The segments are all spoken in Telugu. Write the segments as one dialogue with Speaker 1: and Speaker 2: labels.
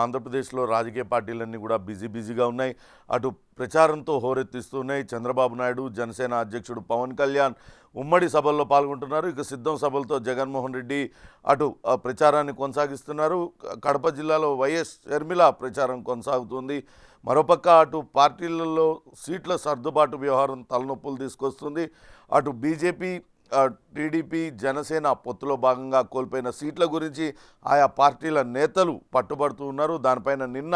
Speaker 1: ఆంధ్రప్రదేశ్లో రాజకీయ పార్టీలన్నీ కూడా బిజీగా ఉన్నాయి. అటు ప్రచారంతో హోరెత్తిస్తున్నాయి. చంద్రబాబు నాయుడు, జనసేన అధ్యక్షుడు పవన్ కళ్యాణ్ ఉమ్మడి సభల్లో పాల్గొంటున్నారు. ఇక సిద్ధం సభలతో జగన్మోహన్ రెడ్డి అటు ప్రచారాన్ని కొనసాగిస్తున్నారు. కడప జిల్లాలో వైఎస్ షర్మిల ప్రచారం కొనసాగుతుంది. మరోపక్క అటు పార్టీలలో సీట్ల సర్దుబాటు వ్యవహారం తలనొప్పులు తీసుకొస్తుంది. అటు బీజేపీ, టీడీపీ, జనసేన పొత్తులో భాగంగా కోల్పోయిన సీట్ల గురించి ఆయా పార్టీల నేతలు పట్టుబడుతూ ఉన్నారు. దానిపైన నిన్న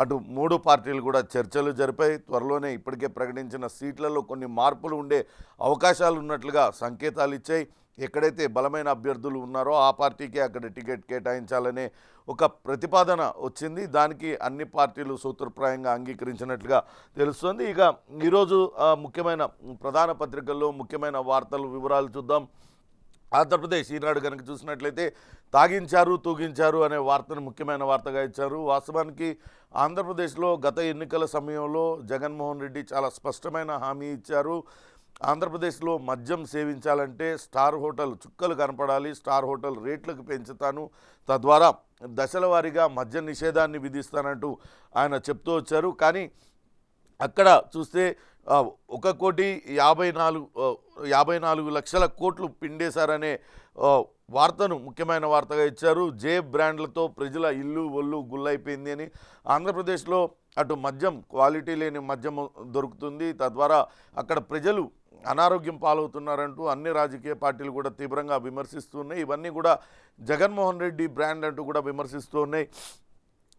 Speaker 1: అటు 3 పార్టీలు కూడా చర్చలు జరిపాయి. త్వరలోనే ఇప్పటికే ప్రకటించిన సీట్లలో కొన్ని మార్పులు ఉండే అవకాశాలు ఉన్నట్లుగా సంకేతాలు ఇచ్చాయి. ఎక్కడైతే బలమైన అభ్యర్థులు ఉన్నారో ఆ పార్టీకే అక్కడ టికెట్ కేటాయించాలనే ఒక ప్రతిపాదన వచ్చింది. దానికి అన్ని పార్టీలు సూత్రప్రాయంగా అంగీకరించినట్లుగా తెలుస్తుంది. ఇక ఈరోజు ముఖ్యమైన ప్రధాన పత్రికల్లో ముఖ్యమైన వార్తలు వివరాలు చూద్దాం. ఆంధ్రప్రదేశ్ ఈనాడు కనుక చూసినట్లయితే తాగించారు తూగించారు అనే వార్తను ముఖ్యమైన వార్తగా ఇచ్చారు. వాస్తవానికి ఆంధ్రప్రదేశ్లో గత ఎన్నికల సమయంలో జగన్మోహన్ రెడ్డి చాలా స్పష్టమైన హామీ ఇచ్చారు. ఆంధ్రప్రదేశ్లో మద్యం సేవించాలంటే స్టార్ హోటల్ చుక్కలు కనపడాలి, స్టార్ హోటల్ రేట్లకు పెంచుతాను, తద్వారా దశల వారీగా మద్య నిషేధాన్ని విధిస్తానంటూ ఆయన చెప్తూ వచ్చారు. కానీ అక్కడ చూస్తే 1,54,00,00,000 కోట్లు పిండేశారనే వార్తను ముఖ్యమైన వార్తగా ఇచ్చారు. జే బ్రాండ్లతో ప్రజల ఇల్లు ఒళ్ళు గుల్లైపోయింది అని. ఆంధ్రప్రదేశ్లో అటు మద్యం క్వాలిటీ లేని మద్యం దొరుకుతుంది, తద్వారా అక్కడ ప్రజలు అనారోగ్యం పాలవుతున్నారంటూ అన్ని రాజకీయ పార్టీలు కూడా తీవ్రంగా విమర్శిస్తూ ఉన్నాయి. ఇవన్నీ కూడా జగన్మోహన్ రెడ్డి బ్రాండ్ అంటూ కూడా విమర్శిస్తూ ఉన్నాయి.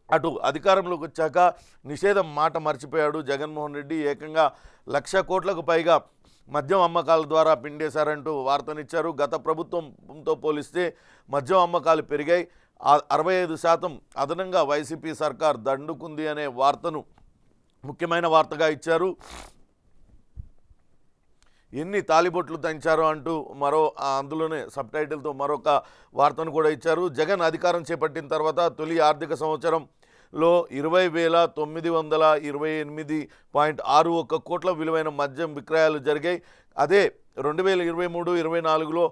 Speaker 1: అటు అధికారంలోకి వచ్చాక నిషేధం మాట మర్చిపోయాడు జగన్మోహన్ రెడ్డి. ఏకంగా 1,00,000 కోట్లకు పైగా మద్యం అమ్మకాల ద్వారా పిండేశారంటూ వార్తనిచ్చారు. గత ప్రభుత్వంతో పోలిస్తే మద్యం అమ్మకాలు పెరిగాయి, 65% అదనంగా వైసీపీ సర్కార్ దండుకుంది అనే వార్తను ముఖ్యమైన వార్తగా ఇచ్చారు. ఎన్ని తాలిబొట్లు దంచారో అంటూ అందులోనే సబ్ టైటిల్తో మరొక వార్తను కూడా ఇచ్చారు. జగన్ అధికారం చేపట్టిన తర్వాత తొలి ఆర్థిక సంవత్సరంలో 20,928.61 కోట్ల విలువైన మద్యం విక్రయాలు జరిగాయి. అదే 2023-24లో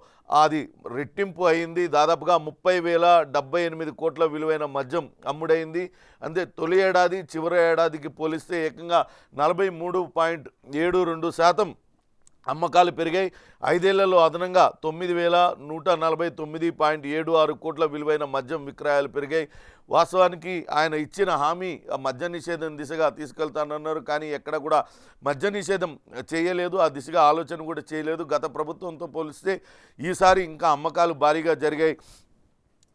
Speaker 1: అది రెట్టింపు అయింది. దాదాపుగా 30,078 కోట్ల విలువైన మద్యం అమ్ముడైంది. అంతే తొలి ఏడాది చివరి ఏడాదికి పోలిస్తే ఏకంగా 43.72% అమ్మకాలు పెరిగాయి. 5 ఏళ్లలో అదనంగా 9,149.76 కోట్ల విలువైన మద్యం విక్రయాలు పెరిగాయి. వాస్తవానికి ఆయన ఇచ్చిన హామీ మద్య నిషేధం దిశగా తీసుకెళ్తానన్నారు. కానీ ఎక్కడ కూడా మద్య నిషేధం చేయలేదు, ఆ దిశగా ఆలోచన కూడా చేయలేదు. గత ప్రభుత్వంతో పోలిస్తే ఈసారి ఇంకా అమ్మకాలు భారీగా జరిగాయి.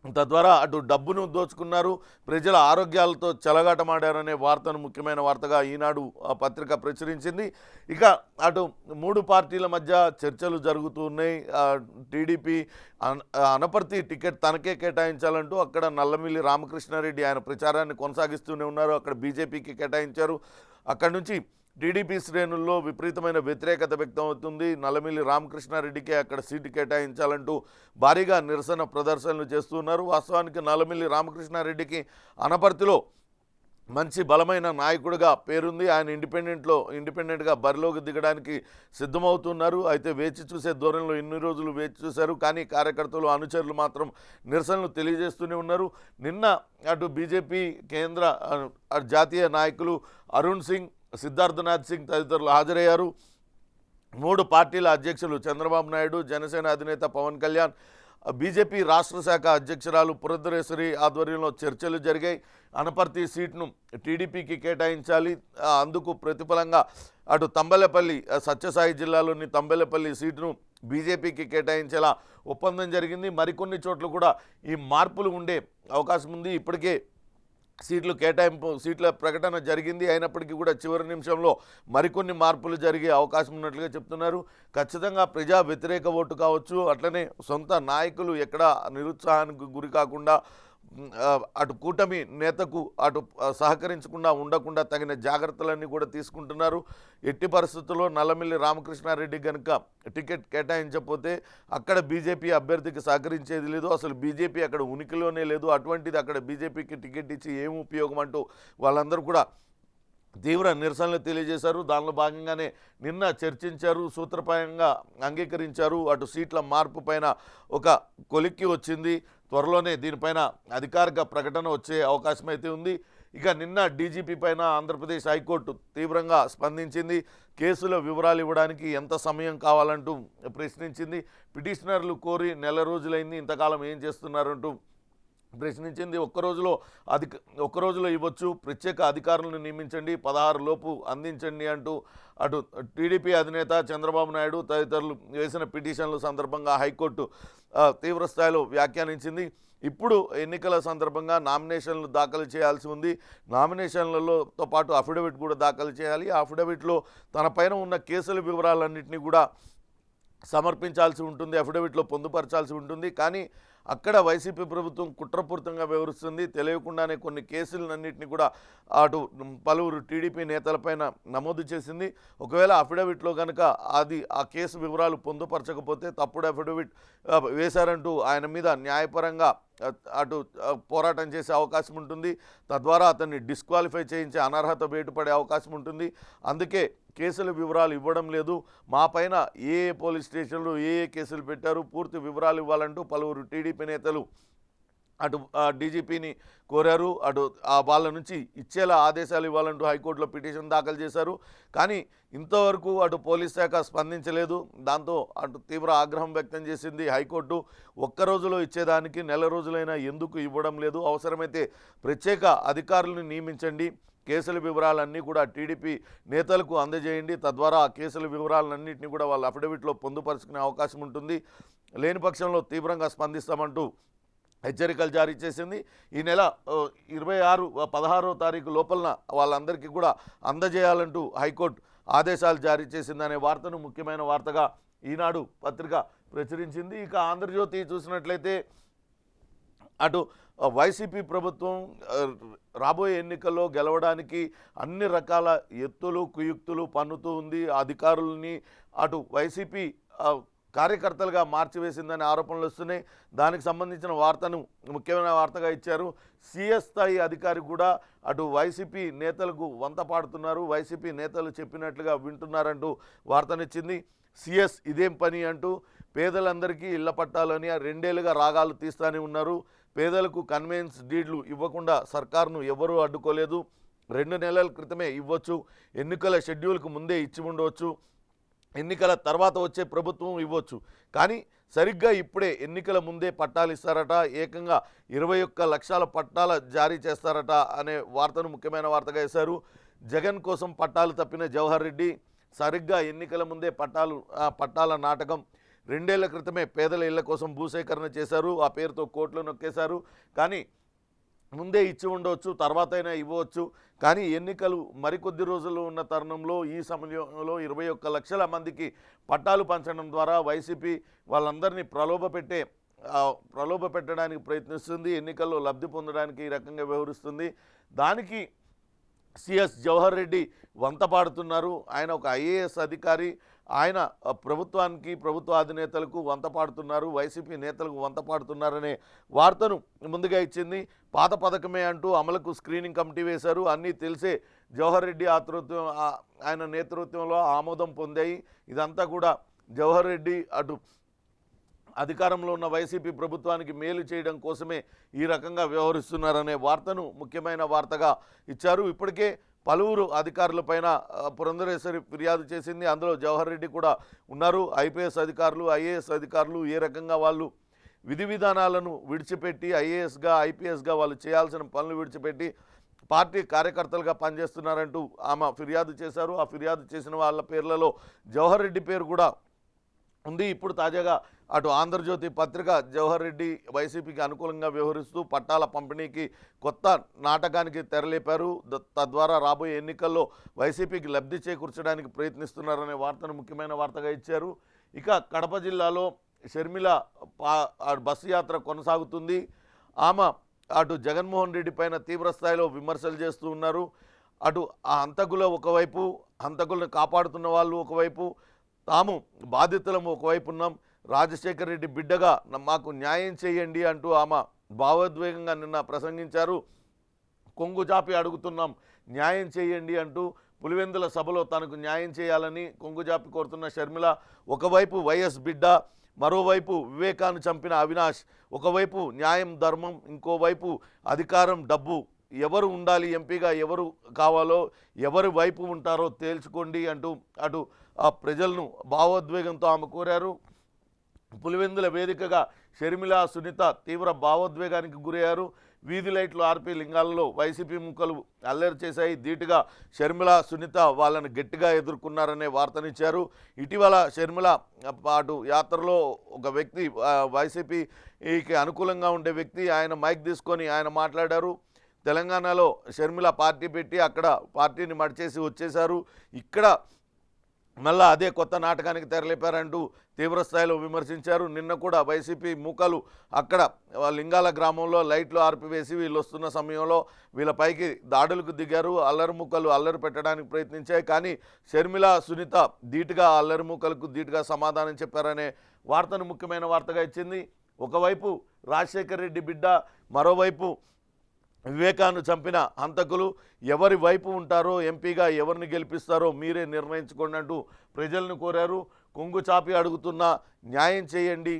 Speaker 1: తద్వారా అటు డబ్బును దోచుకున్నారు, ప్రజల ఆరోగ్యాలతో చెలగాటమాడారనే వార్తను ముఖ్యమైన వార్తగా ఈనాడు పత్రిక ప్రచురించింది. ఇక అటు 3 పార్టీల మధ్య చర్చలు జరుగుతూ ఉన్నాయి. టీడీపీ అనపర్తి టికెట్ తనకే కేటాయించాలంటూ అక్కడ నల్లమిల్లి రామకృష్ణారెడ్డి ఆయన ప్రచారాన్ని కొనసాగిస్తూనే ఉన్నారు. అక్కడ బీజేపీకి కేటాయించారు. అక్కడి నుంచి టీడీపీ శ్రేణుల్లో విపరీతమైన వ్యతిరేకత వ్యక్తం అవుతుంది. నల్లమిల్లి రామకృష్ణారెడ్డికే అక్కడ సీటు కేటాయించాలంటూ భారీగా నిరసన ప్రదర్శనలు చేస్తున్నారు. వాస్తవానికి నల్లమిల్లి రామకృష్ణారెడ్డికి అనపర్తిలో మంచి బలమైన నాయకుడిగా పేరుంది. ఆయన ఇండిపెండెంట్గా బరిలోకి దిగడానికి సిద్ధమవుతున్నారు. అయితే వేచి చూసే ధోరణిలో ఇన్ని రోజులు వేచి చూశారు. కానీ కార్యకర్తలు, అనుచరులు మాత్రం నిరసనలు తెలియజేస్తూనే ఉన్నారు. నిన్న అటు బీజేపీ కేంద్ర జాతీయ నాయకులు అరుణ్ సింగ్, సిద్ధార్థనాథ్ సింగ్ తదితరులు హాజరయ్యారు. 3 పార్టీల అధ్యక్షులు చంద్రబాబు నాయుడు, జనసేన అధినేత పవన్ కళ్యాణ్, బీజేపీ రాష్ట్ర శాఖ అధ్యక్షురాలు పురంధరేశ్వరి ఆధ్వర్యంలో చర్చలు జరిగాయి. అనపర్తి సీట్ను టీడీపీకి కేటాయించాలి, అందుకు ప్రతిఫలంగా అటు తంబెలపల్లి సత్యసాయి జిల్లాలోని తంబెలపల్లి సీటును బీజేపీకి కేటాయించేలా ఒప్పందం జరిగింది. మరికొన్ని చోట్ల కూడా ఈ మార్పులు ఉండే అవకాశం ఉంది. ఇప్పటికే సీట్ల ప్రకటన జరిగింది. అయినప్పటికీ కూడా చివరి నిమిషంలో మరికొన్ని మార్పులు జరిగే అవకాశం ఉన్నట్లుగా చెప్తున్నారు. ఖచ్చితంగా ప్రజా వ్యతిరేక ఓటు కావచ్చు, అట్లనే సొంత నాయకులు ఎక్కడ నిరుత్సాహానికి గురి కాకుండా అటు కూటమి నేతకు అటు సహకరించకుండా ఉండకుండా తగిన జాగ్రత్తలన్నీ కూడా తీసుకుంటున్నారు. ఎట్టి పరిస్థితుల్లో నల్లమిల్లి రామకృష్ణారెడ్డి కనుక టికెట్ కేటాయించకపోతే అక్కడ బీజేపీ అభ్యర్థికి సహకరించేది లేదు, అసలు బీజేపీ అక్కడ ఉనికిలోనే లేదు. అటువంటిది అక్కడ బీజేపీకి టికెట్ ఇచ్చి ఏం ఉపయోగం అంటూ వాళ్ళందరూ కూడా తీవ్ర నిరసనలు తెలియజేశారు. దానిలో భాగంగానే నిన్న చర్చించారు, సూత్రప్రాయంగా అంగీకరించారు. అటు సీట్ల మార్పు పైన ఒక కొలిక్కి వచ్చింది. త్వరలోనే దీనిపైన అధికారిక ప్రకటన వచ్చే అవకాశం అయితే ఉంది. ఇక నిన్న డీజీపీ పైన ఆంధ్రప్రదేశ్ హైకోర్టు తీవ్రంగా స్పందించింది. కేసుల వివరాలు ఇవ్వడానికి ఎంత సమయం కావాలంటూ ప్రశ్నించింది. పిటిషనర్లు కోరి నెల రోజులైంది, ఇంతకాలం ఏం చేస్తున్నారంటూ ప్రశ్నించింది. ఒక్క రోజులో ఇవ్వచ్చు, ప్రత్యేక అధికారులను నియమించండి, 16 లోపు అందించండి అంటూ అటు టీడీపీ అధినేత చంద్రబాబు నాయుడు తదితరులు వేసిన పిటిషన్ల సందర్భంగా హైకోర్టు తీవ్ర స్థాయిలో వ్యాఖ్యానించింది. ఇప్పుడు ఎన్నికల సందర్భంగా నామినేషన్లు దాఖలు చేయాల్సి ఉంది. నామినేషన్లతో పాటు అఫిడవిట్ కూడా దాఖలు చేయాలి. ఆ అఫిడవిట్లో తన పైన ఉన్న కేసుల వివరాలన్నింటినీ కూడా సమర్పించాల్సి ఉంటుంది, అఫిడవిట్లో పొందుపరచాల్సి ఉంటుంది. కానీ అక్కడ వైసీపీ ప్రభుత్వం కుట్రపూరితంగా వ్యవహరిస్తుంది. తెలియకుండానే కొన్ని కేసులన్నింటినీ కూడా అటు పలువురు టీడీపీ నేతలపైన నమోదు చేసింది. ఒకవేళ అఫిడవిట్లో కనుక ఆ కేసు వివరాలు పొందుపరచకపోతే తప్పుడు అఫిడవిట్ వేశారంటూ ఆయన మీద న్యాయపరంగా అటు పోరాటం చేసే అవకాశం ఉంటుంది. తద్వారా అతన్ని డిస్క్వాలిఫై చేయించే అనర్హత బయటపడే అవకాశం ఉంటుంది. అందుకే కేసుల వివరాలు ఇవ్వడం లేదు, మా పైన ఏ పోలీస్ స్టేషన్లు ఏ కేసులు పెట్టారు పూర్తి వివరాలు ఇవ్వాలంటూ పలువురు టీడీపీ నేతలు అటు డీజీపీని కోరారు. అటు వాళ్ళ నుంచి ఇచ్చేలా ఆదేశాలు ఇవ్వాలంటూ హైకోర్టులో పిటిషన్ దాఖలు చేశారు. కానీ ఇంతవరకు అటు పోలీస్ శాఖ స్పందించలేదు. దాంతో అటు తీవ్ర ఆగ్రహం వ్యక్తం చేసింది హైకోర్టు. ఒక్క రోజులో ఇచ్చేదానికి నెల రోజులైనా ఎందుకు ఇవ్వడం లేదు, అవసరమైతే ప్రత్యేక అధికారులను నియమించండి, కేసుల వివరాలన్నీ కూడా టీడీపీ నేతలకు అందజేయండి, తద్వారా ఆ కేసుల వివరాలన్నింటినీ కూడా వాళ్ళ అఫిడవిట్లో పొందుపరుచుకునే అవకాశం ఉంటుంది, లేని పక్షంలో తీవ్రంగా స్పందిస్తామంటూ హెచ్చరికలు జారీ చేసింది. ఈ నెల 16వ తారీఖు లోపలన వాళ్ళందరికీ కూడా అందజేయాలంటూ హైకోర్టు ఆదేశాలు జారీ చేసిందనే వార్తను ముఖ్యమైన వార్తగా ఈనాడు పత్రిక ప్రచురించింది. ఇక ఆంధ్రజ్యోతి చూసినట్లయితే అటు వైసీపీ ప్రభుత్వం రాబోయే ఎన్నికల్లో గెలవడానికి అన్ని రకాల ఎత్తులు కుయుక్తులు పన్నుతూ ఉంది. అధికారులని అటు వైసీపీ కార్యకర్తలుగా మార్చివేసిందనే ఆరోపణలు వస్తున్నాయి. దానికి సంబంధించిన వార్తను ముఖ్యమైన వార్తగా ఇచ్చారు. సిఎస్ స్థాయి అధికారి కూడా అటు వైసీపీ నేతలకు వంత పాడుతున్నారు, వైసీపీ నేతలు చెప్పినట్లుగా వింటున్నారంటూ వార్తనిచ్చింది. సిఎస్ ఇదేం పని అంటూ పేదలందరికీ ఇళ్ల పట్టాలని 2 ఏళ్లుగా రాగాలు తీస్తూనే ఉన్నారు. పేదలకు కన్వెన్స్ డీడ్లు ఇవ్వకుండా సర్కారును ఎవరూ అడ్డుకోలేదు. 2 నెలల క్రితమే ఇవ్వచ్చు, ఎన్నికల షెడ్యూల్కు ముందే ఇచ్చి ఉండవచ్చు, ఎన్నికల తర్వాత వచ్చే ప్రభుత్వం ఇవ్వచ్చు, కానీ సరిగ్గా ఇప్పుడే ఎన్నికల ముందే పట్టాలు ఇస్తారట, ఏకంగా 21 లక్షల పట్టాల జారీ చేస్తారట అనే వార్తను ముఖ్యమైన వార్తగా వేశారు. జగన్ కోసం పట్టాలు తప్పిన జవహర్ రెడ్డి సరిగ్గా ఎన్నికల ముందే పట్టాల నాటకం. 2 ఏళ్ల క్రితమే పేదల ఇళ్ల కోసం భూసేకరణ చేశారు, ఆ పేరుతో కోట్లు నొక్కేశారు. కానీ ముందే ఇచ్చి ఉండవచ్చు, తర్వాత అయినా ఇవ్వవచ్చు, కానీ ఎన్నికలు మరికొద్ది రోజుల్లో ఉన్న తరుణంలో ఈ సమయంలో 21 లక్షల మందికి పట్టాలు పంచడం ద్వారా వైసీపీ వాళ్ళందరినీ ప్రలోభ పెట్టడానికి ప్రయత్నిస్తుంది, ఎన్నికల్లో లబ్ధి పొందడానికి ఈ రకంగా వ్యవహరిస్తుంది. దానికి సిఎస్ జవహర్ రెడ్డి వంత పాడుతున్నారు. ఆయన ఒక ఐఏఎస్ అధికారి, ఆయన ప్రభుత్వానికి ప్రభుత్వ అధినేతలకు వంత పాడుతున్నారు, వైసీపీ నేతలకు వంత పాడుతున్నారనే వార్తను ముందుగా ఇచ్చింది. పాత పథకమే అంటూ అమలుకు స్క్రీనింగ్ కమిటీ వేశారు, అన్నీ తెలిసే జవహర్ రెడ్డి ఆయన నేతృత్వంలో ఆమోదం పొందాయి. ఇదంతా కూడా జవహర్ రెడ్డి అటు అధికారంలో ఉన్న వైసీపీ ప్రభుత్వానికి మేలు చేయడం కోసమే ఈ రకంగా వ్యవహరిస్తున్నారనే వార్తను ముఖ్యమైన వార్తగా ఇచ్చారు. ఇప్పటికే పలువురు అధికారులపైన పురంధరేశ్వరి ఫిర్యాదు చేసింది, అందులో జవహర్ రెడ్డి కూడా ఉన్నారు. ఐపీఎస్ అధికారులు ఐఏఎస్ అధికారులు ఏ రకంగా వాళ్ళు విధి విధానాలను విడిచిపెట్టి ఐఏఎస్గా ఐపీఎస్గా వాళ్ళు చేయాల్సిన పనులు విడిచిపెట్టి పార్టీ కార్యకర్తలుగా పనిచేస్తున్నారంటూ ఆమె ఫిర్యాదు చేశారు. ఆ ఫిర్యాదు చేసిన వాళ్ళ పేర్లలో జవహర్ రెడ్డి పేరు కూడా ఉంది. ఇప్పుడు తాజాగా అటు ఆంధ్రజ్యోతి పత్రిక జవహర్ రెడ్డి వైసీపీకి అనుకూలంగా వ్యవహరిస్తూ పట్టాల పంపిణీకి కొత్త నాటకానికి తెరలేపారు, తద్వారా రాబోయే ఎన్నికల్లో వైసీపీకి లబ్ధి చేకూర్చడానికి ప్రయత్నిస్తున్నారనే వార్తను ముఖ్యమైన వార్తగా ఇచ్చారు. ఇక కడప జిల్లాలో షర్మిల బస్సు యాత్ర కొనసాగుతుంది. ఆమె అటు జగన్మోహన్ రెడ్డి పైన తీవ్రస్థాయిలో విమర్శలు చేస్తూ ఉన్నారు. అటు ఆ హంతకులను కాపాడుతున్న వాళ్ళు ఒకవైపు, తాము బాధితులము ఒకవైపు ఉన్నాం, రాజశేఖర్ రెడ్డి బిడ్డగా మాకు న్యాయం చేయండి అంటూ ఆమె భావోద్వేగంగా నిన్న ప్రసంగించారు. కొంగు జాపి అడుగుతున్నాం, న్యాయం చేయండి అంటూ పులివెందుల సభలో తనకు న్యాయం చేయాలని కొంగు జాపి కోరుతున్న షర్మిల ఒకవైపు వైఎస్ బిడ్డ, మరోవైపు వివేకాన్ని చంపిన అవినాష్, ఒకవైపు న్యాయం ధర్మం, ఇంకోవైపు అధికారం డబ్బు, ఎవరు ఉండాలి ఎంపీగా, ఎవరు కావాలో, ఎవరి వైపు ఉంటారో తేల్చుకోండి అంటూ అటు ఆ ప్రజలను భావోద్వేగంతో ఆమె కోరారు. పులివెందుల వేదికగా షర్మిల సునీత తీవ్ర భావోద్వేగానికి గురయ్యారు. వీధి లైట్లు ఆర్పి లింగాలలో వైసీపీ ముక్కలు అల్లరి చేశాయి. ధీటుగా షర్మిల సునీత వాళ్ళని గట్టిగా ఎదుర్కొన్నారనే వార్తనిచ్చారు. ఇటీవల షర్మిల అటు యాత్రలో ఒక వ్యక్తి, వైసీపీకి అనుకూలంగా ఉండే వ్యక్తి, ఆయన మైక్ తీసుకొని ఆయన మాట్లాడారు. తెలంగాణలో షర్మిల పార్టీ పెట్టి అక్కడ పార్టీని మడిచేసి వచ్చేశారు, ఇక్కడ మళ్ళా అదే కొత్త నాటకానికి తెరలేపారంటూ తీవ్రస్థాయిలో విమర్శించారు. నిన్న కూడా వైసీపీ మూకలు అక్కడ లింగాల గ్రామంలో లైట్లు ఆర్పివేసి వీళ్ళు వస్తున్న సమయంలో వీళ్ళపైకి దాడులకు దిగారు. అల్లరి మూకలు అల్లరి పెట్టడానికి ప్రయత్నించాయి. కానీ షర్మిల సునీత ధీటుగా అల్లరి మూకలకు ధీటుగా సమాధానం చెప్పారనే వార్తను ముఖ్యమైన వార్తగా ఇచ్చింది. ఒకవైపు రాజశేఖర రెడ్డి బిడ్డ, మరోవైపు వివేకాన్ని చంపిన హంతకులు ఎవరి వైపు ఉంటారో, ఎంపీగా ఎవరిని గెలిపిస్తారో మీరే నిర్ణయించుకోండి అంటూ ప్రజలను కోరారు. కొంగు చాపి అడుగుతున్న న్యాయం చేయండి.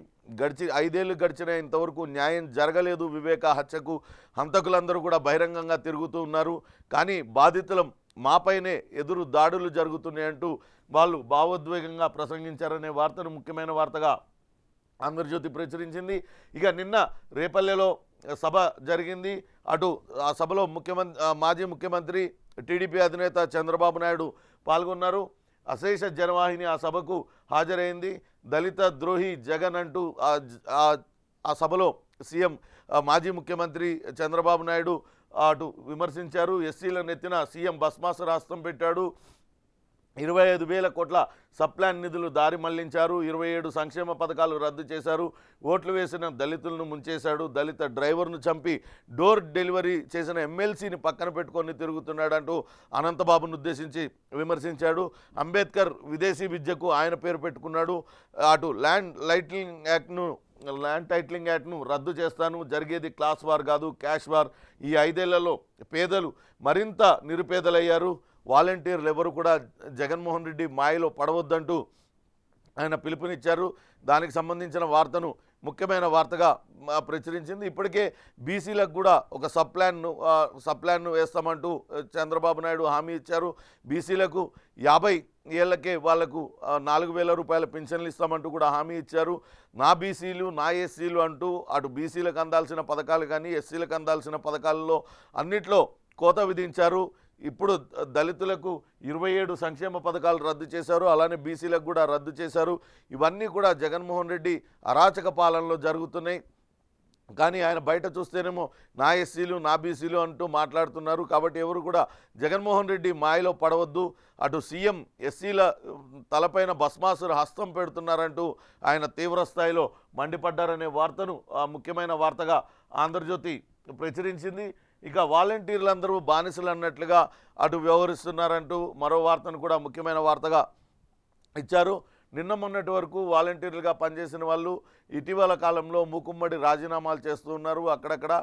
Speaker 1: 5 ఏళ్ళు గడిచినా ఇంతవరకు న్యాయం జరగలేదు. వివేక హత్యకు హంతకులందరూ కూడా బహిరంగంగా తిరుగుతూ ఉన్నారు. కానీ బాధితులం మాపైనే ఎదురు దాడులు జరుగుతున్నాయంటూ వాళ్ళు భావోద్వేగంగా ప్రసంగించారనే వార్తను ముఖ్యమైన వార్తగా ఆంధ్రజ్యోతి ప్రచురించింది. ఇక నిన్న రేపల్లెలో సభ జరిగింది. అటు ఆ సభలో మాజీ ముఖ్యమంత్రి టీడీపీ అధినేత చంద్రబాబు నాయుడు పాల్గొన్నారు. అశేష జనవాహిని ఆ సభకు హాజరైంది. దళిత ద్రోహి జగన్ అంటూ ఆ సభలో సీఎం మాజీ ముఖ్యమంత్రి చంద్రబాబు నాయుడు అటు విమర్శించారు. ఎస్సీల నెత్తిన సీఎం భస్మాసుర హస్తం పెట్టాడు. 25,000 కోట్ల సప్లాన్ నిధులు దారి మళ్లించారు. 27 సంక్షేమ పథకాలు రద్దు చేశారు. ఓట్లు వేసిన దళితులను ముంచేశాడు. దళిత డ్రైవర్ను చంపి డోర్ డెలివరీ చేసిన ఎమ్మెల్సీని పక్కన పెట్టుకొని తిరుగుతున్నాడంటూ అనంతబాబును ఉద్దేశించి విమర్శించాడు. అంబేద్కర్ విదేశీ విద్యకు ఆయన పేరు పెట్టుకున్నాడు. అటు ల్యాండ్ టైటిలింగ్ యాక్ట్ను రద్దు చేస్తాను, జరిగేది క్లాస్ వార్ కాదు క్యాష్ వార్. ఈ 5 ఏళ్లలో పేదలు మరింత నిరుపేదలయ్యారు. వాలంటీర్లు ఎవరు కూడా జగన్మోహన్ రెడ్డి మాయలో పడవద్దంటూ ఆయన పిలుపునిచ్చారు. దానికి సంబంధించిన వార్తను ముఖ్యమైన వార్తగా ప్రచురించింది. ఇప్పటికే బీసీలకు కూడా ఒక సప్లాన్ను వేస్తామంటూ చంద్రబాబు నాయుడు హామీ ఇచ్చారు. బీసీలకు 50 ఏళ్లకే వాళ్లకు 4,000 రూపాయల పెన్షన్లు ఇస్తామంటూ కూడా హామీ ఇచ్చారు. నా బీసీలు నా ఎస్సీలు అంటూ అటు బీసీలకు అందాల్సిన పథకాలు కానీ ఎస్సీలకు అందాల్సిన పథకాలలో అన్నిట్లో కోత విధించారు. ఇప్పుడు దళితులకు 27 సంక్షేమ పథకాలు రద్దు చేశారు. అలానే బీసీలకు కూడా రద్దు చేశారు. ఇవన్నీ కూడా జగన్మోహన్ రెడ్డి అరాచక పాలనలో జరుగుతున్నాయి. కానీ ఆయన బయట చూస్తేనేమో నా ఎస్సీలు నా బీసీలు అంటూ మాట్లాడుతున్నారు. కాబట్టి ఎవరు కూడా జగన్మోహన్ రెడ్డి మాయలో పడవద్దు. అటు సీఎం ఎస్సీల తలపైన భస్మాసుర హస్తం పెడుతున్నారంటూ ఆయన తీవ్రస్థాయిలో మండిపడ్డారనే వార్తను ముఖ్యమైన వార్తగా ఆంధ్రజ్యోతి ప్రచురించింది. ఇక వాలంటీర్లందరూ బానిసలు అన్నట్లుగా అటు వ్యవహరిస్తున్నారంటూ మరో వార్తను కూడా ముఖ్యమైన వార్తగా ఇచ్చారు. నిన్న మొన్నటి వరకు వాలంటీర్లుగా పనిచేసిన వాళ్ళు ఇటీవల కాలంలో మూకుమ్మడి రాజీనామాలు చేస్తూ ఉన్నారు అక్కడక్కడ.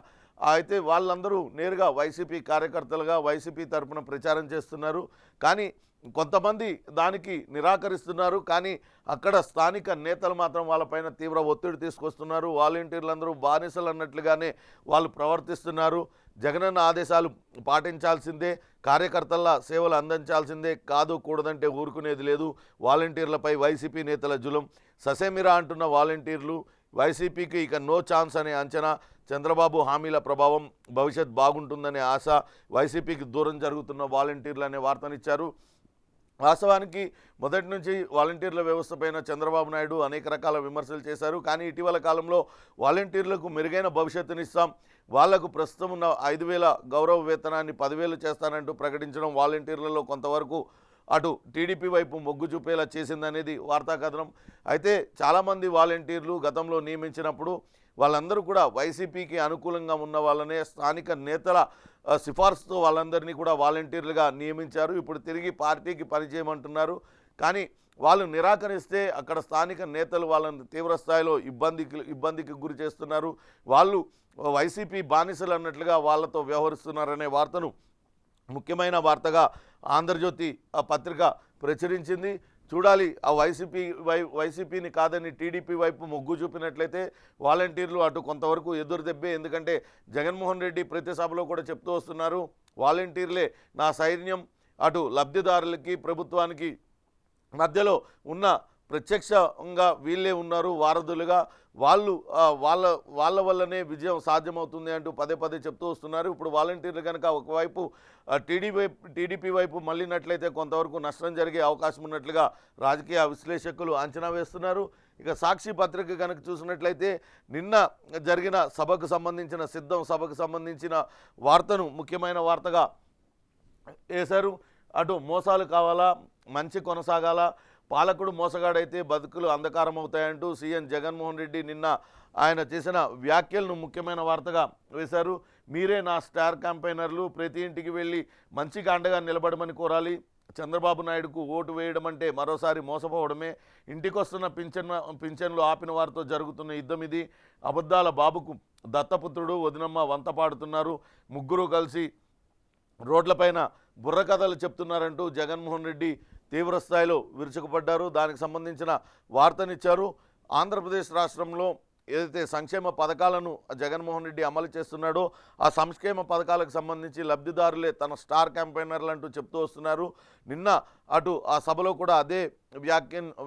Speaker 1: అయితే వాళ్ళందరూ నేరుగా వైసీపీ కార్యకర్తలుగా వైసీపీ తరఫున ప్రచారం చేస్తున్నారు. కానీ కొంతమంది దానికి నిరాకరిస్తున్నారు. కానీ అక్కడ స్థానిక నేతలు మాత్రం వాళ్ళపైన తీవ్ర ఒత్తిడి తీసుకొస్తున్నారు. వాలంటీర్లందరూ బానిసలు అన్నట్లుగానే వాళ్ళు ప్రవర్తిస్తున్నారు. జగనన్న ఆదేశాలు పాటించాల్సిందే, కార్యకర్తల సేవలు అందించాల్సిందే, కాదు కూడదంటే ఊరుకునేది లేదు. వాలంటీర్లపై వైసీపీ నేతల జులుం, ససేమిరా అంటున్న వాలంటీర్లు, వైసీపీకి ఇక నో ఛాన్స్ అనే అంచనా, చంద్రబాబు హామీల ప్రభావం, భవిష్యత్ బాగుంటుందనే ఆశ, వైసీపీకి దూరం జరుగుతున్న వాలంటీర్లు అనే వార్తనిచ్చారు. వాస్తవానికి మొదటి నుంచి వాలంటీర్ల వ్యవస్థ పైన చంద్రబాబు నాయుడు అనేక రకాల విమర్శలు చేశారు. కానీ ఇటీవల కాలంలో వాలంటీర్లకు మెరుగైన భవిష్యత్తునిస్తాం, వాళ్లకు ప్రస్తుతం ఉన్న 5,000 గౌరవ వేతనాన్ని 10,000 చేస్తానంటూ ప్రకటించడం వాలంటీర్లలో కొంతవరకు అటు టీడీపీ వైపు మొగ్గు చూపేలా చేసిందనేది వార్తా కథనం. అయితే చాలామంది వాలంటీర్లు గతంలో నియమించినప్పుడు వాళ్ళందరూ కూడా వైసీపీకి అనుకూలంగా ఉన్న వాళ్ళనే స్థానిక నేతల సిఫార్సుతో వాళ్ళందరినీ కూడా వాలంటీర్లుగా నియమించారు. ఇప్పుడు తిరిగి పార్టీకి పనిచేయమంటున్నారు. కానీ వాళ్ళు నిరాకరిస్తే అక్కడ స్థానిక నేతలు వాళ్ళని తీవ్రస్థాయిలో ఇబ్బందికి గురి చేస్తున్నారు. వాళ్ళు వైసీపీ బానిసలు అన్నట్లుగా వాళ్ళతో వ్యవహరిస్తున్నారనే వార్తను ముఖ్యమైన వార్తగా ఆంధ్రజ్యోతి పత్రిక ప్రచురించింది. చూడాలి. ఆ వైసీపీని కాదని టీడీపీ వైపు మొగ్గు చూపినట్లయితే వాలంటీర్లు అటు కొంతవరకు ఎదురు దెబ్బే. ఎందుకంటే జగన్మోహన్ రెడ్డి ప్రతి సభలో కూడా చెప్తూ వస్తున్నారు, వాలంటీర్లే నా సైన్యం, అటు లబ్ధిదారులకి ప్రభుత్వానికి మధ్యలో ఉన్న ప్రత్యక్షంగా వీళ్ళే ఉన్నారు వారధులుగా, వాళ్ళు వాళ్ళ వల్లనే విజయం సాధ్యమవుతుంది అంటూ పదే పదే చెప్తూ వస్తున్నారు. ఇప్పుడు వాలంటీర్లు కనుక ఒకవైపు టీడీపీ వైపు మళ్ళినట్లయితే కొంతవరకు నష్టం జరిగే అవకాశం ఉన్నట్లుగా రాజకీయ విశ్లేషకులు అంచనా వేస్తున్నారు. ఇక సాక్షి పత్రిక కనుక చూసినట్లయితే నిన్న జరిగిన సభకు సంబంధించిన సిద్ధం సభకు సంబంధించిన వార్తను ముఖ్యమైన వార్తగా వేశారు. అటు మోసాలు కావాలా, మంచి కొనసాగాల, పాలకుడు మోసగాడైతే బతుకులు అంధకారం అవుతాయంటూ సీఎం జగన్మోహన్ రెడ్డి నిన్న ఆయన చేసిన వ్యాఖ్యలను ముఖ్యమైన వార్తగా వేశారు. మీరే నా స్టార్ క్యాంపెయినర్లు, ప్రతి ఇంటికి వెళ్ళి మంచిగా అండగా నిలబడమని కోరాలి. చంద్రబాబు నాయుడుకు ఓటు వేయడం అంటే మరోసారి మోసపోవడమే. ఇంటికొస్తున్న పింఛన్లు ఆపిన వారితో జరుగుతున్న యుద్ధం ఇది. అబద్ధాల బాబుకు దత్తపుత్రుడు వదినమ్మ వంత పాడుతున్నారు. ముగ్గురు కలిసి రోడ్లపైన బుర్రకథలు చెప్తున్నారంటూ జగన్మోహన్ రెడ్డి తీవ్రస్థాయిలో విరుచుకుపడ్డారు. దానికి సంబంధించిన వార్తనిచ్చారు. ఆంధ్రప్రదేశ్ రాష్ట్రంలో ఏదైతే సంక్షేమ పథకాలను జగన్మోహన్ రెడ్డి అమలు చేస్తున్నాడో ఆ సంక్షేమ పథకాలకు సంబంధించి లబ్ధిదారులే తన స్టార్ క్యాంపెయినర్లు అంటూ చెప్తూ వస్తున్నారు. నిన్న అటు ఆ సభలో కూడా అదే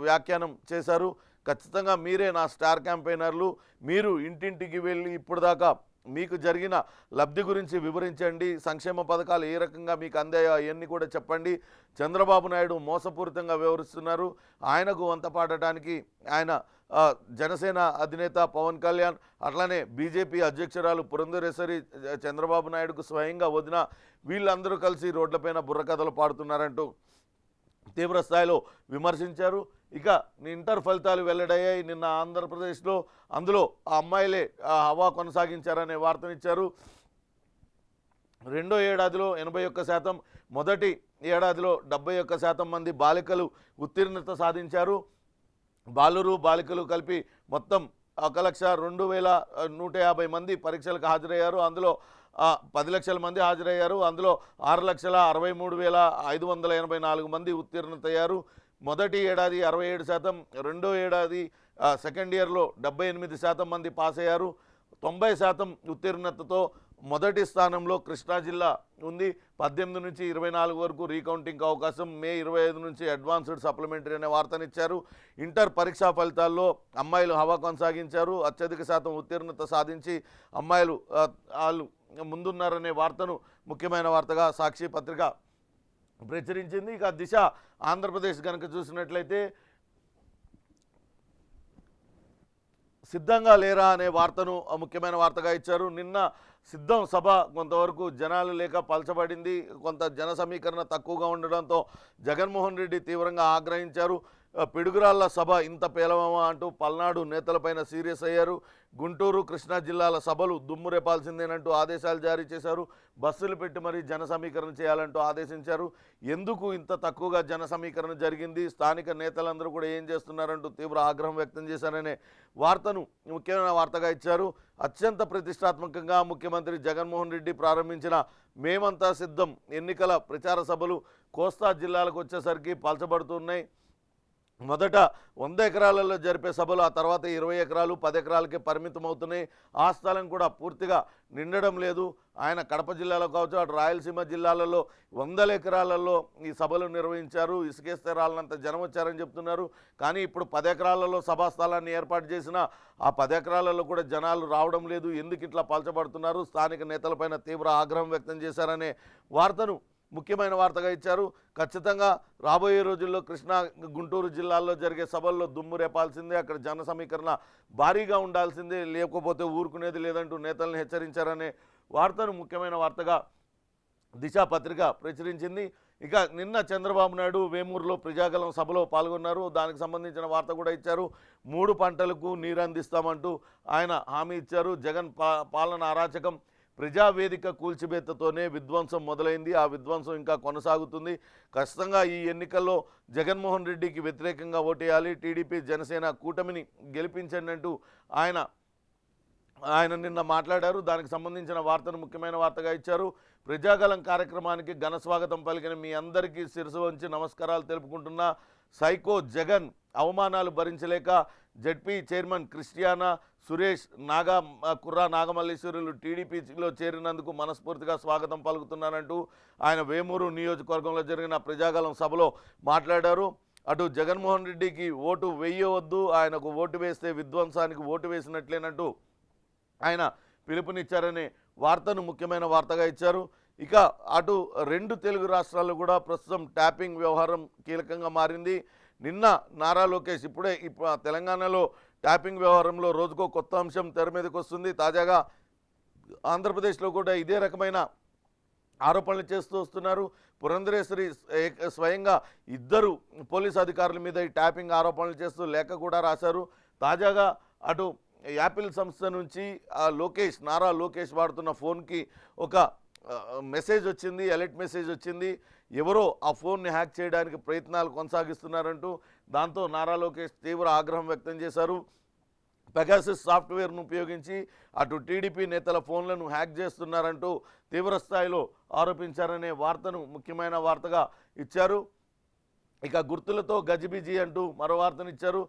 Speaker 1: వ్యాఖ్యానం చేశారు. ఖచ్చితంగా మీరే నా స్టార్ క్యాంపెయినర్లు, మీరు ఇంటింటికి వెళ్ళి ఇప్పుడు దాకా మీకు జరిగిన లబ్ధి గురించి వివరించండి, సంక్షేమ పథకాలు ఏ రకంగా మీకు అందాయో అవన్నీ కూడా చెప్పండి. చంద్రబాబు నాయుడు మోసపూరితంగా వ్యవహరిస్తున్నారు. ఆయనకు వంత పాడటానికి ఆయన జనసేన అధినేత పవన్ కళ్యాణ్, అట్లానే బీజేపీ అధ్యక్షురాలు పురంధరేశ్వరి చంద్రబాబు నాయుడుకు స్వయంగా వదిన, వీళ్ళందరూ కలిసి రోడ్లపైన బుర్రకథలు పాడుతున్నారంటూ తీవ్ర స్థాయిలో విమర్శించారు. ఇక ఇంటర్ ఫలితాలు వెల్లడయ్యాయి నిన్న ఆంధ్రప్రదేశ్లో. అందులో ఆ అమ్మాయిలే హవా కొనసాగించారనే వార్తనిచ్చారు. రెండో ఏడాదిలో 81%, మొదటి ఏడాదిలో 71% మంది బాలికలు ఉత్తీర్ణత సాధించారు. బాలికలు కలిపి మొత్తం 1,02,150 మంది పరీక్షలకు హాజరయ్యారు. అందులో 10 లక్షల మంది హాజరయ్యారు. అందులో 6,63,584 మంది ఉత్తీర్ణతయ్యారు. మొదటి ఏడాది 67%, రెండో ఏడాది సెకండ్ ఇయర్లో 78% మంది పాస్ అయ్యారు. 90% ఉత్తీర్ణతతో మొదటి స్థానంలో కృష్ణా జిల్లా ఉంది. 18 నుంచి 24 వరకు రీకౌంటింగ్ అవకాశం. మే 25 నుంచి అడ్వాన్స్డ్ సప్లిమెంటరీ అనే వార్తనిచ్చారు. ఇంటర్ పరీక్షా ఫలితాల్లో అమ్మాయిలు హవా కొనసాగించారు. అత్యధిక శాతం ఉత్తీర్ణత సాధించి అమ్మాయిలు వాళ్ళు ముందున్నారనే వార్తను ముఖ్యమైన వార్తగా సాక్షి పత్రిక ప్రచురించింది. ఇక దిశ ఆంధ్రప్రదేశ్ కనుక చూసినట్లయితే సిద్ధంగా లేరా అనే వార్తను ముఖ్యమైన వార్తగా ఇచ్చారు. నిన్న సిద్ధం సభ కొంతవరకు జనాలు లేక పలచబడింది. కొంత జన సమీకరణ తక్కువగా ఉండడంతో జగన్మోహన్ రెడ్డి తీవ్రంగా ఆగ్రహించారు. పిడుగురాళ్ల సభ ఇంత పేలవమా అంటూ పల్నాడు నేతలపైన సీరియస్ అయ్యారు. గుంటూరు, కృష్ణా జిల్లాల సభలు దుమ్ము రేపాల్సిందేనంటూ ఆదేశాలు జారీ చేశారు. బస్సులు పెట్టి మరీ జన సమీకరణ చేయాలంటూ ఆదేశించారు. ఎందుకు ఇంత తక్కువగా జన సమీకరణ జరిగింది, స్థానిక నేతలందరూ కూడా ఏం చేస్తున్నారంటూ తీవ్ర ఆగ్రహం వ్యక్తం చేశారనే వార్తను ముఖ్యమైన వార్తగా ఇచ్చారు. అత్యంత ప్రతిష్టాత్మకంగా ముఖ్యమంత్రి జగన్మోహన్ రెడ్డి ప్రారంభించిన మేమంతా సిద్ధం ఎన్నికల ప్రచార సభలు కోస్తా జిల్లాలకు వచ్చేసరికి పలచబడుతున్నాయి. మొదట 100 ఎకరాలలో జరిపే సభలు ఆ తర్వాత 20 ఎకరాలు 10 ఎకరాలకే పరిమితం అవుతున్నాయి. ఆ స్థలం కూడా పూర్తిగా నిండడం లేదు. ఆయన కడప జిల్లాలో కావచ్చు, అటు రాయలసీమ జిల్లాలలో 100 ఎకరాలలో ఈ సభలు నిర్వహించారు. ఇసుకేస్తే రాళ్ళంత జనం వచ్చారని చెప్తున్నారు. కానీ ఇప్పుడు 10 ఎకరాలలో సభా స్థలాన్ని ఏర్పాటు చేసిన ఆ 10 ఎకరాలలో కూడా జనాలు రావడం లేదు. ఎందుకు ఇట్లా పలచబడుతున్నారు, స్థానిక నేతలపైన తీవ్ర ఆగ్రహం వ్యక్తం చేశారనే వార్తను ముఖ్యమైన వార్తగా ఇచ్చారు. ఖచ్చితంగా రాబోయే రోజుల్లో కృష్ణా, గుంటూరు జిల్లాల్లో జరిగే సభల్లో దుమ్ము రేపాల్సిందే, అక్కడ జన సమీకరణ భారీగా ఉండాల్సిందే, లేకపోతే ఊరుకునేది లేదంటూ నేతలను హెచ్చరించారనే వార్తను ముఖ్యమైన వార్తగా దిశ పత్రిక ప్రచురించింది. ఇక నిన్న చంద్రబాబు నాయుడు వేమూరులో ప్రజాగలం సభలో పాల్గొన్నారు. దానికి సంబంధించిన వార్త కూడా ఇచ్చారు. 3 పంటలకు నీరు అందిస్తామంటూ ఆయన హామీ ఇచ్చారు. జగన్ పాలన అరాచకం, ప్రజావేదిక కూల్చివేతతోనే విధ్వంసం మొదలైంది, ఆ విధ్వంసం ఇంకా కొనసాగుతుంది. ఖచ్చితంగా ఈ ఎన్నికల్లో జగన్మోహన్ రెడ్డికి వ్యతిరేకంగా ఓటేయాలి, టీడీపీ జనసేన కూటమిని గెలిపించండి అంటూ ఆయన నిన్న మాట్లాడారు. దానికి సంబంధించిన వార్తను ముఖ్యమైన వార్తగా ఇచ్చారు. ప్రజాగలం కార్యక్రమానికి ఘన స్వాగతం పలికిన మీ అందరికీ శిరసు వంచి నమస్కారాలు తెలుపుకుంటున్నా. సైకో జగన్ అవమానాలు భరించలేక జడ్పీ చైర్మన్ క్రిస్టియానా సురేష్ కుర్రా నాగమల్లేశ్వరులు టీడీపీలో చేరినందుకు మనస్ఫూర్తిగా స్వాగతం పలుకుతున్నానంటూ ఆయన వేమూరు నియోజకవర్గంలో జరిగిన ప్రజాగలం సభలో మాట్లాడారు. అటు జగన్మోహన్ రెడ్డికి ఓటు వేయవద్దు, ఆయనకు ఓటు వేస్తే విధ్వంసానికి ఓటు వేసినట్లేనంటూ ఆయన పిలుపునిచ్చారనే వార్తను ముఖ్యమైన వార్తగా ఇచ్చారు. ఇక అటు 2 తెలుగు రాష్ట్రాల్లో కూడా ప్రస్తుతం ట్యాపింగ్ వ్యవహారం కీలకంగా మారింది. నిన్న నారా లోకేష్ ఇప్పుడే తెలంగాణలో ట్యాపింగ్ వ్యవహారంలో రోజుకో కొత్త అంశం తెర మీదకి వస్తుంది. తాజాగా ఆంధ్రప్రదేశ్లో కూడా ఇదే రకమైన ఆరోపణలు చేస్తూ వస్తున్నారు. పురంధరేశ్వరి స్వయంగా 2 పోలీసు అధికారుల మీద ఈ ట్యాపింగ్ ఆరోపణలు చేస్తూ లేఖ కూడా రాశారు. తాజాగా అటు యాపిల్ సంస్థ నుంచి నారా లోకేష్ వాడుతున్న ఫోన్కి ఒక మెసేజ్ వచ్చింది, అలర్ట్ మెసేజ్ వచ్చింది. ఎవరో ఆ ఫోన్ని హ్యాక్ చేయడానికి ప్రయత్నాలు కొనసాగిస్తున్నారంటూ దాంతో నారా లోకేష్ తీవ్ర ఆగ్రహం వ్యక్తం చేశారు. పెగాసిస్ సాఫ్ట్వేర్ను ఉపయోగించి అటు టీడీపీ నేతల ఫోన్లను హ్యాక్ చేస్తున్నారంటూ తీవ్ర స్థాయిలో ఆరోపించారనే వార్తను ముఖ్యమైన వార్తగా ఇచ్చారు. ఇక గుర్తులతో గజిబిజి అంటూ మరో వార్తనిచ్చారు.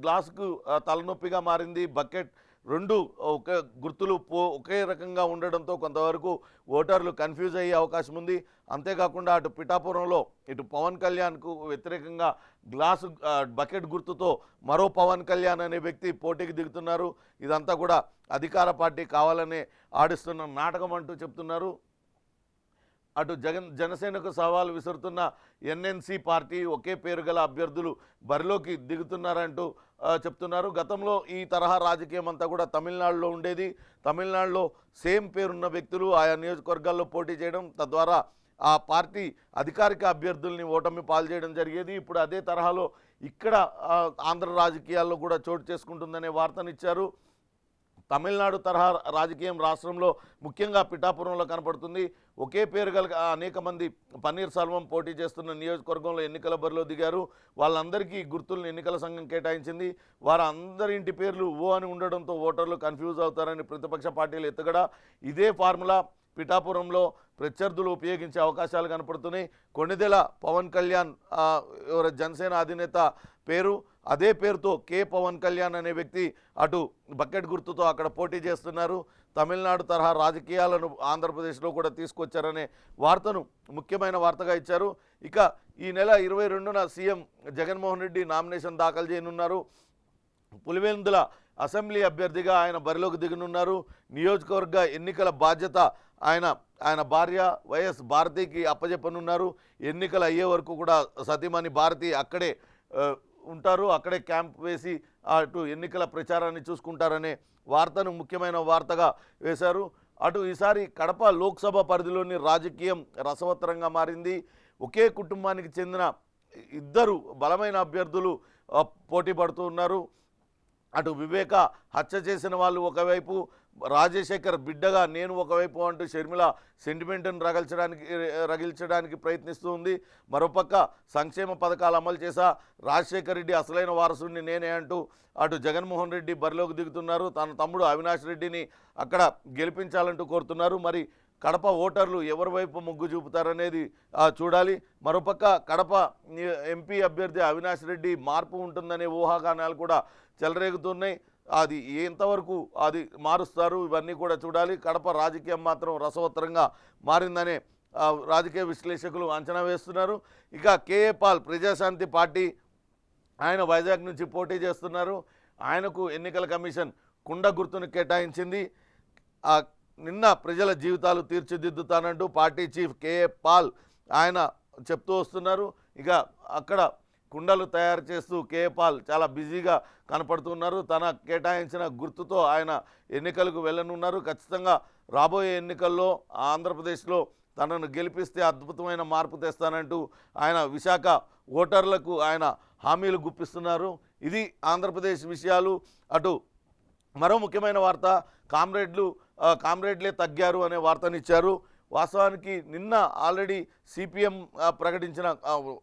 Speaker 1: గ్లాసుకు తలనొప్పిగా మారింది బకెట్. 2 గుర్తులు ఒకే రకంగా ఉండడంతో కొంతవరకు ఓటర్లు కన్ఫ్యూజ్ అయ్యే అవకాశం ఉంది. అంతేకాకుండా అటు పిఠాపురంలో ఇటు పవన్ కళ్యాణ్కు వ్యతిరేకంగా బకెట్ గుర్తుతో మరో పవన్ కళ్యాణ్ అనే వ్యక్తి పోటీకి దిగుతున్నారు. ఇదంతా కూడా అధికార పార్టీ కావాలనే ఆడిస్తున్న నాటకం అంటూ చెప్తున్నారు. అటు జనసేనకు సవాలు విసురుతున్న ఎన్ఎన్సీ పార్టీ ఒకే పేరు గల అభ్యర్థులు బరిలోకి దిగుతున్నారంటూ చెప్తున్నారు. గతంలో ఈ తరహా రాజకీయం అంతా కూడా తమిళనాడులో ఉండేది. తమిళనాడులో సేమ్ పేరున్న వ్యక్తులు ఆయా నియోజకవర్గాల్లో పోటీ చేయడం, తద్వారా ఆ పార్టీ అధికారిక అభ్యర్థుల్ని ఓటమి పాల్చేయడం జరిగేది. ఇప్పుడు అదే తరహాలో ఇక్కడ ఆంధ్ర రాజకీయాల్లో కూడా చోటు చేసుకుంటుందనే వార్తనిచ్చారు. తమిళనాడు తరహా రాజకీయం రాష్ట్రంలో ముఖ్యంగా పిఠాపురంలో కనపడుతుంది. ఒకే పేరు గల అనేక మంది పన్నీర్ సెల్వం పోటీ చేస్తున్న నియోజకవర్గంలో ఎన్నికల బరిలో దిగారు. వాళ్ళందరికీ గుర్తులను ఎన్నికల సంఘం కేటాయించింది. వారందరి ఇంటి పేర్లు అని ఉండడంతో ఓటర్లు కన్ఫ్యూజ్ అవుతారని ప్రతిపక్ష పార్టీలు ఎత్తుగడ. ఇదే ఫార్ములా పిఠాపురంలో ప్రత్యర్థులు ఉపయోగించే అవకాశాలు కనపడుతున్నాయి. కొణిదెల పవన్ కళ్యాణ్ జనసేన అధినేత పేరు, అదే పేరుతో పవన్ కళ్యాణ్ అనే వ్యక్తి అటు బకెట్ గుర్తుతో అక్కడ పోటీ చేస్తున్నారు. తమిళనాడు తరహా రాజకీయాలను ఆంధ్రప్రదేశ్లో కూడా తీసుకొచ్చారనే వార్తను ముఖ్యమైన వార్తగా ఇచ్చారు. ఇక ఈ నెల 22న సీఎం జగన్మోహన్ రెడ్డి నామినేషన్ దాఖలు చేయనున్నారు. పులివెందుల అసెంబ్లీ అభ్యర్థిగా ఆయన బరిలోకి దిగనున్నారు. నియోజకవర్గ ఎన్నికల బాధ్యత ఆయన భార్య వైఎస్ భారతికి అప్పచెప్పనున్నారు. ఎన్నికలు అయ్యే వరకు కూడా సతీమణి భారతి అక్కడే ఉంటారు. అక్కడే క్యాంప్ వేసి అటు ఎన్నికల ప్రచారాన్ని చూసుకుంటారనే వార్తను ముఖ్యమైన వార్తగా వేశారు. అటు ఈసారి కడప లోక్సభ పరిధిలోని రాజకీయం రసవత్తరంగా మారింది. ఒకే కుటుంబానికి చెందిన 2 బలమైన అభ్యర్థులు పోటీ పడుతూ ఉన్నారు. అటు వివేక హత్య చేసిన వాళ్ళు ఒకవైపు, రాజశేఖర్ బిడ్డగా నేను ఒకవైపు అంటూ షర్మిల సెంటిమెంట్ను రగిల్చడానికి ప్రయత్నిస్తూ ఉంది. మరోపక్క సంక్షేమ పథకాలు అమలు చేశా, రాజశేఖర్ రెడ్డి అసలైన వారసుడిని నేనే అంటూ అటు జగన్మోహన్ రెడ్డి బరిలోకి దిగుతున్నారు. తన తమ్ముడు అవినాష్ రెడ్డిని అక్కడ గెలిపించాలంటూ కోరుతున్నారు. మరి కడప ఓటర్లు ఎవరి వైపు మొగ్గు చూపుతారనేది చూడాలి. మరోపక్క కడప ఎంపీ అభ్యర్థి అవినాష్ రెడ్డి మార్పు ఉంటుందనే ఊహాగానాలు కూడా చెలరేగుతున్నాయి. అది ఎంతవరకు అది మారుస్తారు ఇవన్నీ కూడా చూడాలి. కడప రాజకీయం మాత్రం రసవత్తరంగా మారిందనే రాజకీయ విశ్లేషకులు అంచనా వేస్తున్నారు. ఇక కేఏ పాల్ ప్రజాశాంతి పార్టీ ఆయన వైజాగ్ నుంచి పోటీ చేస్తున్నారు. ఆయనకు ఎన్నికల కమిషన్ కుండ గుర్తును కేటాయించింది. నిన్న ప్రజల జీవితాలు తీర్చిదిద్దుతానంటూ పార్టీ చీఫ్ కేఏ పాల్ ఆయన చెప్తూ వస్తున్నారు. ఇక అక్కడ కుండలు తయారు చేస్తూ కేఏ పాల్ చాలా బిజీగా కనపడుతున్నారు. తన కేటాయించిన గుర్తుతో ఆయన ఎన్నికలకు వెళ్ళనున్నారు. ఖచ్చితంగా రాబోయే ఎన్నికల్లో ఆంధ్రప్రదేశ్లో తనను గెలిపిస్తే అద్భుతమైన మార్పు తెస్తానంటూ ఆయన విశాఖ ఓటర్లకు ఆయన హామీలు గుప్పిస్తున్నారు. ఇది ఆంధ్రప్రదేశ్ విషయాలు. అటు మరో ముఖ్యమైన వార్త, కామ్రేడ్లే తగ్గారు అనే వార్తనిచ్చారు. వాస్తవానికి నిన్న ఆల్రెడీ సిపిఎం ప్రకటించిన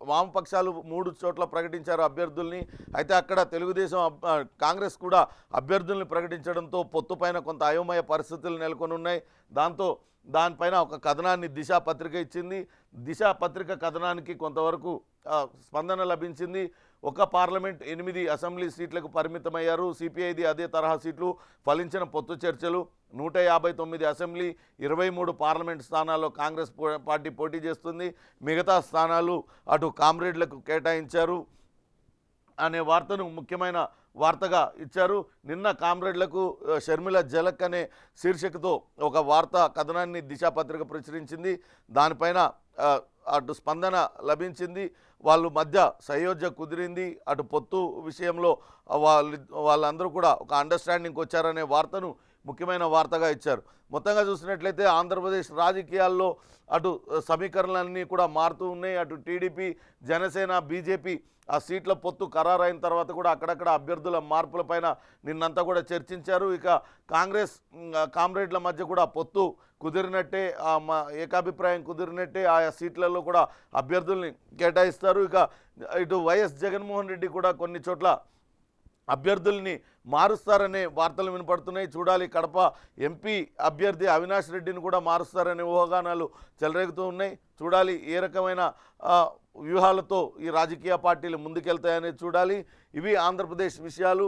Speaker 1: వామపక్షాలు 3 చోట్ల ప్రకటించారు అభ్యర్థుల్ని. అయితే అక్కడ తెలుగుదేశం కాంగ్రెస్ కూడా అభ్యర్థుల్ని ప్రకటించడంతో పొత్తుపైన కొంత అయోమయ పరిస్థితులు నెలకొని ఉన్నాయి. దానిపైన ఒక కథనాన్ని దిశ పత్రిక ఇచ్చింది. దిశ పత్రిక కథనానికి కొంతవరకు స్పందన లభించింది. ఒక పార్లమెంట్ 8 అసెంబ్లీ సీట్లకు పరిమితమయ్యారు. సిపిఐది అదే తరహా సీట్లు. ఫలించిన పొత్తు చర్చలు. 159 అసెంబ్లీ, 23 పార్లమెంట్ స్థానాల్లో కాంగ్రెస్ పార్టీ పోటీ చేస్తుంది. మిగతా స్థానాలు అటు కామ్రేడ్లకు కేటాయించారు అనే వార్తను ముఖ్యమైన వార్తగా ఇచ్చారు. నిన్న కామ్రేడ్లకు షర్మిల జలక్ అనే శీర్షికతో ఒక వార్తా కథనాన్ని దిశాపత్రిక ప్రచురించింది. దానిపైన అటు స్పందన లభించింది. వాళ్ళు మధ్య సయోధ్య కుదిరింది. అటు పొత్తు విషయంలో వాళ్ళందరూ కూడా ఒక అండర్స్టాండింగ్కి వచ్చారనే వార్తను ముఖ్యమైన వార్తగా ఇచ్చారు. మొత్తంగా చూసినట్లయితే ఆంధ్రప్రదేశ్ రాజకీయాల్లో అటు సమీకరణలన్నీ కూడా మారుతూ ఉన్నాయి. అటు టీడీపీ, జనసేన, బీజేపీ ఆ సీట్ల పొత్తు ఖరారైన తర్వాత కూడా అక్కడక్కడ అభ్యర్థుల మార్పులపైన నిన్నంతా కూడా చర్చించారు. ఇక కాంగ్రెస్ కామ్రేడ్ల మధ్య కూడా పొత్తు కుదిరినట్టే, ఏకాభిప్రాయం కుదిరినట్టే ఆయా సీట్లలో కూడా అభ్యర్థుల్ని కేటాయిస్తారు. ఇక ఇటు వైఎస్ జగన్మోహన్ రెడ్డి కూడా కొన్ని చోట్ల అభ్యర్థుల్ని మారుస్తారనే వార్తలు వినపడుతున్నాయి. చూడాలి, కడప ఎంపీ అభ్యర్థి అవినాష్ రెడ్డిని కూడా మారుస్తారనే ఊహాగానాలు చెలరేగుతూ ఉన్నాయి. చూడాలి ఏ రకమైన వ్యూహాలతో ఈ రాజకీయ పార్టీలు ముందుకెళ్తాయనేది చూడాలి. ఇవి ఆంధ్రప్రదేశ్ విషయాలు.